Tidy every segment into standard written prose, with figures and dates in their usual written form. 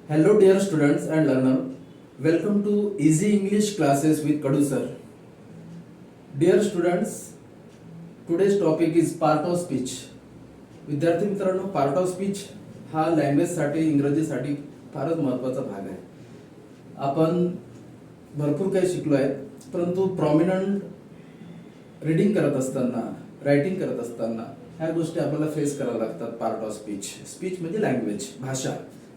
Hello, dear students and learner. Welcome to Easy English classes with Kadu sir. Dear students, today's topic is part of speech. विद्यार्थी मित्रांनो, part of speech हा लँग्वेजसाठी इंग्रजीसाठी फारच महत्त्वाचा भाग आहे. आपण भरपूर काही शिकलो आहे, परंतु प्रॉमिनंट रीडिंग करत असताना, रायटिंग करत असताना ह्या गोष्टी आपल्याला फेस कराव्या लागतात. पार्ट ऑफ स्पीच, स्पीच म्हणजे लँग्वेज,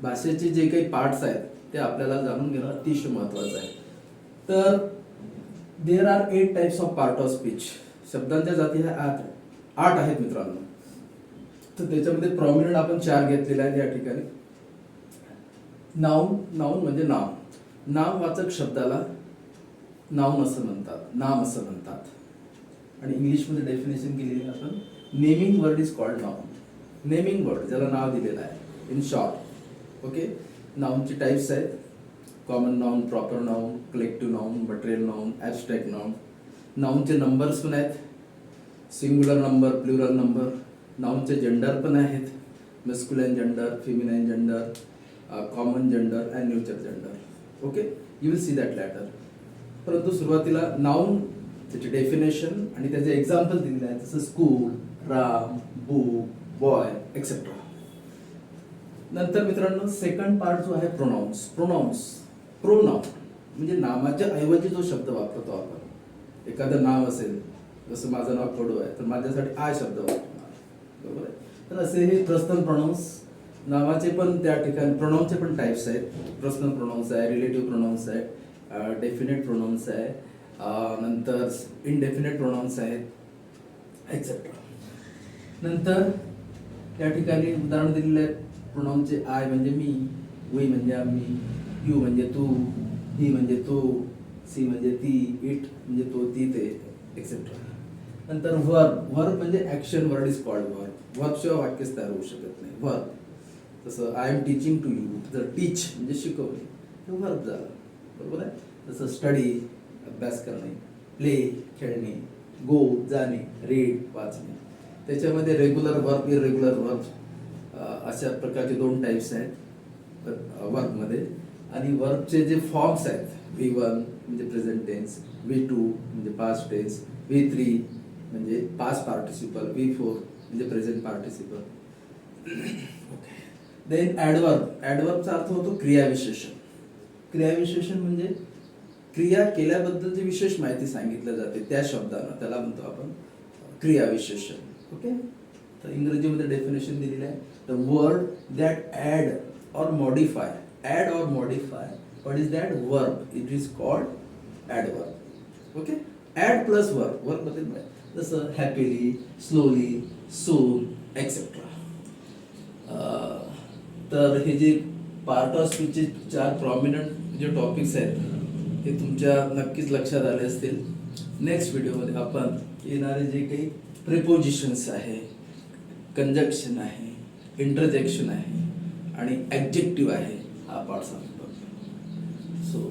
भाषेचे जे काही पार्ट्स आहेत ते आपल्याला जाणून घेणं अतिशय महत्त्वाचं आहे. तर there are 8 types of part of speech. शब्दांच्या जाती ह्या 8 आहेत मित्रांनो. तर त्याच्यामध्ये प्रॉमिनंट आपण 4 घेतलेले आहेत या ठिकाणी. नाउन म्हणजे नाव, नामवाचक शब्दाला नाउन असं म्हणतात, नाम असं म्हणतात. आणि इंग्लिशमध्ये डेफिनेशन केलेली आहे आपण, naming word is called noun. Naming word ज्याला नाव दिलेलं आहे, इन शॉर्ट. ओके, नाउनचे टाइप्स आहेत: common noun, proper noun, collective noun, material noun, abstract noun. नाउनचे नंबर्स पण आहेत, सिंग्युलर नंबर, प्लुरल नंबर. नाउनचे जेंडर पण आहेत, masculine gender, feminine gender, common gender and neutral gender. Okay, you will see that later. परंतु सुरुवातीला noun, त्याचे definition आणि त्याचे एक्झाम्पल दिलेले आहेत, जसं school, Ram, book, boy etcetera. नंतर मित्रांनो सेकंड पार्ट जो आहे प्रोनाउन्स. प्रोनाउन म्हणजे नामाच्या ऐवजी जो शब्द वापरतो आपण. एखादं नाव असेल, जसं माझं नाव कडू आहे, तर माझ्यासाठी आय शब्द वापरणार, बरोबर आहे. तर असे हे पर्सनल प्रोनाउन्स. नावाचे पण त्या ठिकाणी प्रोनाउन्सचे पण टाइप्स आहेत. पर्सनल प्रोनाउन्स आहे, रिलेटिव्ह प्रोनाउन्स आहे, डेफिनेट प्रोनाउन्स आहे, नंतर इनडेफिनेट प्रोनाउन्स आहेत एक्सेट्रा. नंतर त्या ठिकाणी उदाहरण दिलेले आहेत प्रोनाउनचे. आय म्हणजे मी, वी म्हणजे आम्ही, यू म्हणजे तू, ही म्हणजे तो, सी म्हणजे ती, इट म्हणजे तो, ती, ते एक्सेट्रा. नंतर वर्ब म्हणजे action word is called verb. वर्बशिवाय वाक्यच तयार होऊ शकत नाही. वर्ब, जसं I am teaching to you, जर टीच म्हणजे शिकवणे, हे वर्ब झालं, बरोबर आहे. जसं स्टडी अभ्यास करणे, प्ले खेळणे, गो जाणे, रीड वाचणे. त्याच्यामध्ये रेग्युलर वर्ब, इरेग्युलर वर्ब अशा प्रकारचे 2 टाइप्स आहेत वर्बमध्ये. आणि वर्बचे जे फॉर्म्स आहेत, V1 म्हणजे प्रेझेंट टेन्स, V2 म्हणजे पास्ट टेन्स, V3 म्हणजे पास्ट पार्टिसिपल, V4 म्हणजे प्रेझेंट पार्टिसिपल. देन ॲडवर्बचा अर्थ होतो क्रियाविशेषण. क्रियाविशेषण म्हणजे क्रिया केल्याबद्दल जी विशेष माहिती सांगितली जाते त्या शब्दानं, त्याला म्हणतो आपण क्रियाविशेषण. ओके, तर इंग्रजीमध्ये डेफिनेशन दिलेलं आहे, द वर्ड दॅट ॲड और modify. What is that? Verb. It is called adverb. Okay, add plus वर्बमध्ये जसं हॅपीली, स्लोली, सून एक्सेट्रा. तर हे जे पार्ट ऑफ स्पीचचे 4 प्रॉमिनंट जे टॉपिक्स आहेत हे तुमच्या नक्कीच लक्षात आले असतील. नेक्स्ट व्हिडिओमध्ये आपण येणारे जे काही प्रिपोजिशन्स आहे, कंजक्शन आहे, इंटरजेक्शन आहे आणि ॲडजेक्टिव्ह आहे, हा पार्ट सांगतो. सो